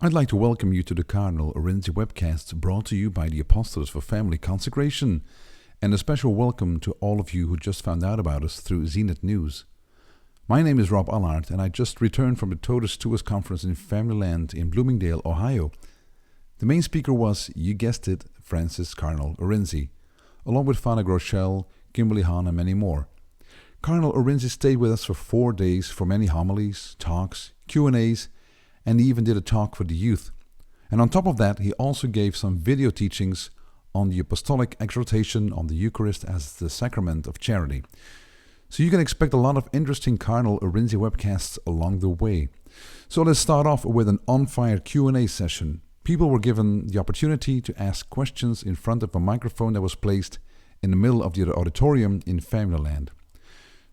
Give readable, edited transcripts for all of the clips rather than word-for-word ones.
I'd like to welcome you to the Cardinal Orenzi webcast brought to you by the Apostles for Family Consecration, and a special welcome to all of you who just found out about us through Zenith News. My name is Rob Allard, and I just returned from the Totus Tuus Conference in Familyland in Bloomingdale, Ohio. The main speaker was, you guessed it, Francis Cardinal Orenzi, along with Father Groeschel, Kimberly Hahn, and many more. Cardinal Orenzi stayed with us for 4 days for many homilies, talks, Q&As, and he even did a talk for the youth. And on top of that, he also gave some video teachings on the apostolic exhortation on the Eucharist as the sacrament of charity. So you can expect a lot of interesting Cardinal Orenzi webcasts along the way. So let's start off with an on-fire Q&A session. People were given the opportunity to ask questions in front of a microphone that was placed in the middle of the auditorium in Familyland.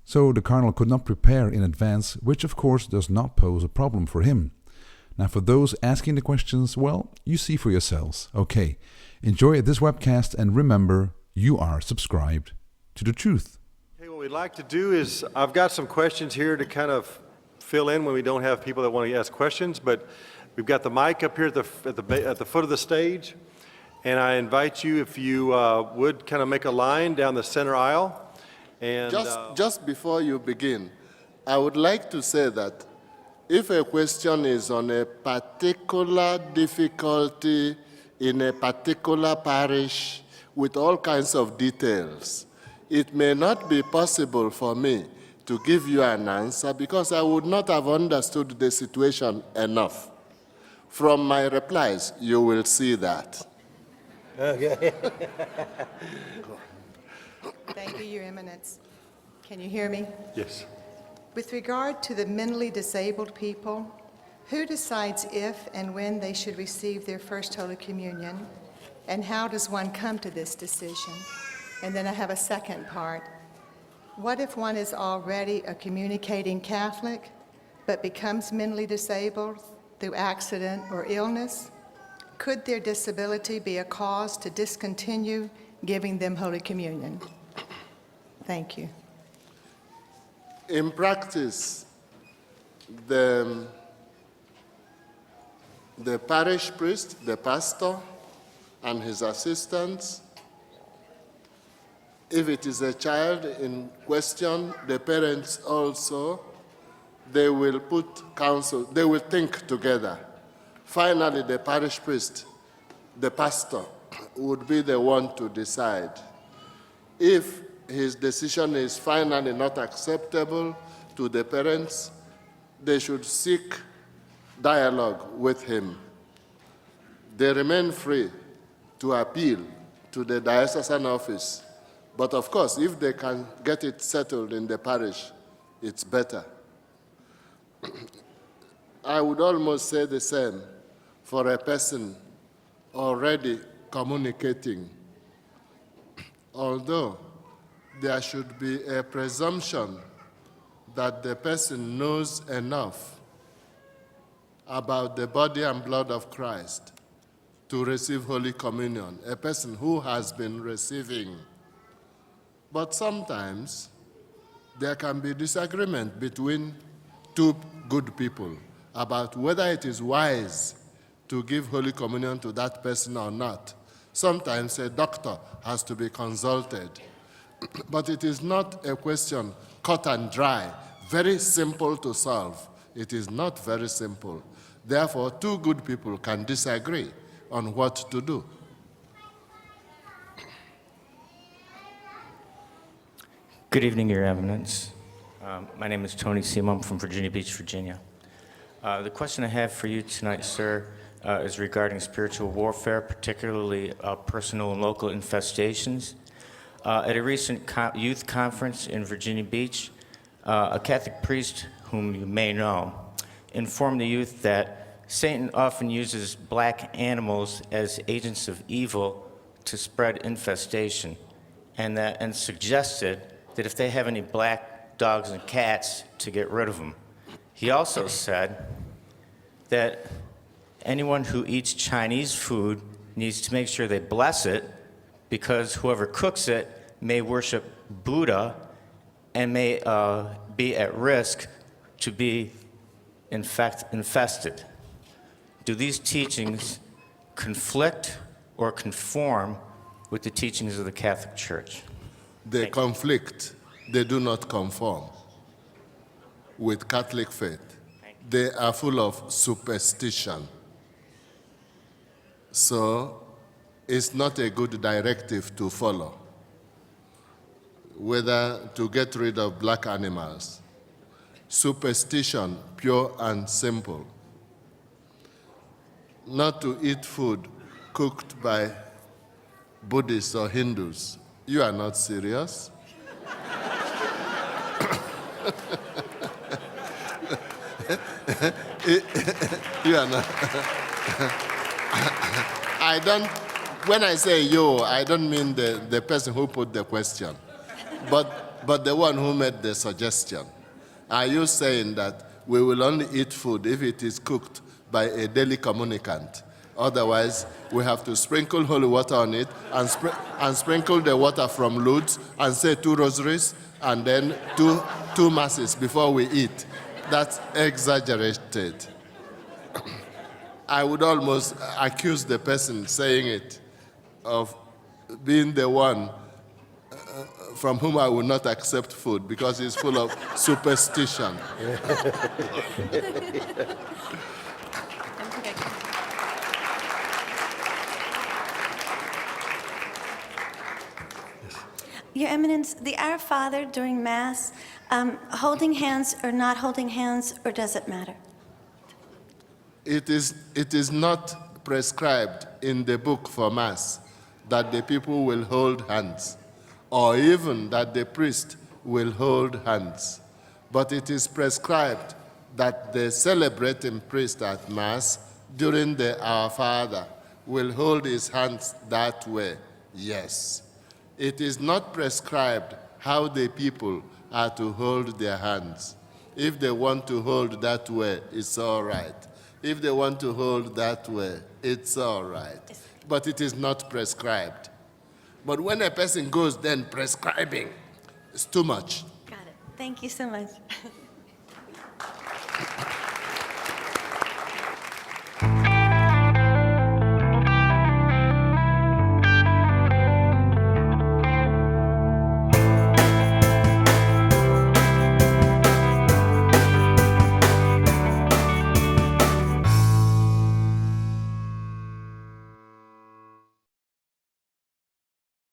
So the Cardinal could not prepare in advance, which of course does not pose a problem for him. Now for those asking the questions, well, you see for yourselves. Okay, enjoy this webcast and remember, you are subscribed to the truth. Hey, what we'd like to do is, I've got some questions here to kind of fill in when we don't have people that want to ask questions, but we've got the mic up here at the foot of the stage, and I invite you, if you would, kind of make a line down the center aisle. And just before you begin, I would like to say that if a question is on a particular difficulty in a particular parish with all kinds of details, it may not be possible for me to give you an answer because I would not have understood the situation enough. From my replies, you will see that. Okay. Thank you, Your Eminence. Can you hear me? Yes. With regard to the mentally disabled people, who decides if and when they should receive their First Holy Communion, and how does one come to this decision? And then I have a second part. What if one is already a communicating Catholic, but becomes mentally disabled through accident or illness? Could their disability be a cause to discontinue giving them Holy Communion? Thank you. In practice, the parish priest, the pastor, and his assistants, if it is a child in question, the parents also, they will put counsel, they will think together. Finally, the parish priest, the pastor, would be the one to decide. If his decision is finally not acceptable to the parents, they should seek dialogue with him. They remain free to appeal to the diocesan office. But of course, if they can get it settled in the parish, it's better. I would almost say the same for a person already communicating. Although there should be a presumption that the person knows enough about the body and blood of Christ to receive Holy Communion, a person who has been receiving. But sometimes there can be disagreement between two good people about whether it is wise to give Holy Communion to that person or not. Sometimes a doctor has to be consulted. But it is not a question cut and dry, very simple to solve. It is not very simple. Therefore, two good people can disagree on what to do. Good evening, Your Eminence. My name is Tony Simon from Virginia Beach, Virginia. The question I have for you tonight, sir, is regarding spiritual warfare, particularly personal and local infestations. At a recent youth conference in Virginia Beach, a Catholic priest, whom you may know, informed the youth that Satan often uses black animals as agents of evil to spread infestation, and suggested that if they have any black dogs and cats, to get rid of them. He also said that anyone who eats Chinese food needs to make sure they bless it, because whoever cooks it may worship Buddha and may be at risk to be infested. do these teachings conflict or conform with the teachings of the Catholic Church? They conflict, they do not conform with Catholic faith. They are full of superstition. So it's not a good directive to follow, whether to get rid of black animals. Superstition, pure and simple. Not to eat food cooked by Buddhists or Hindus. You are not serious? You are not. When I say you, I don't mean the person who put the question, but the one who made the suggestion. Are you saying that we will only eat food if it is cooked by a daily communicant? Otherwise, we have to sprinkle holy water on it and sprinkle the water from Lourdes and say 2 rosaries and then two masses before we eat. That's exaggerated. I would almost accuse the person saying it of being the one from whom I will not accept food because it's full of superstition. Your Eminence, the Our Father during Mass, holding hands or not holding hands, or does it matter? It is not prescribed in the book for Mass that the people will hold hands, or even that the priest will hold hands. But it is prescribed that the celebrating priest at Mass during the Our Father will hold his hands that way, yes. It is not prescribed how the people are to hold their hands. If they want to hold that way, it's all right. If they want to hold that way, it's all right. But it is not prescribed. But when a person goes then prescribing, it's too much. Got it. Thank you so much.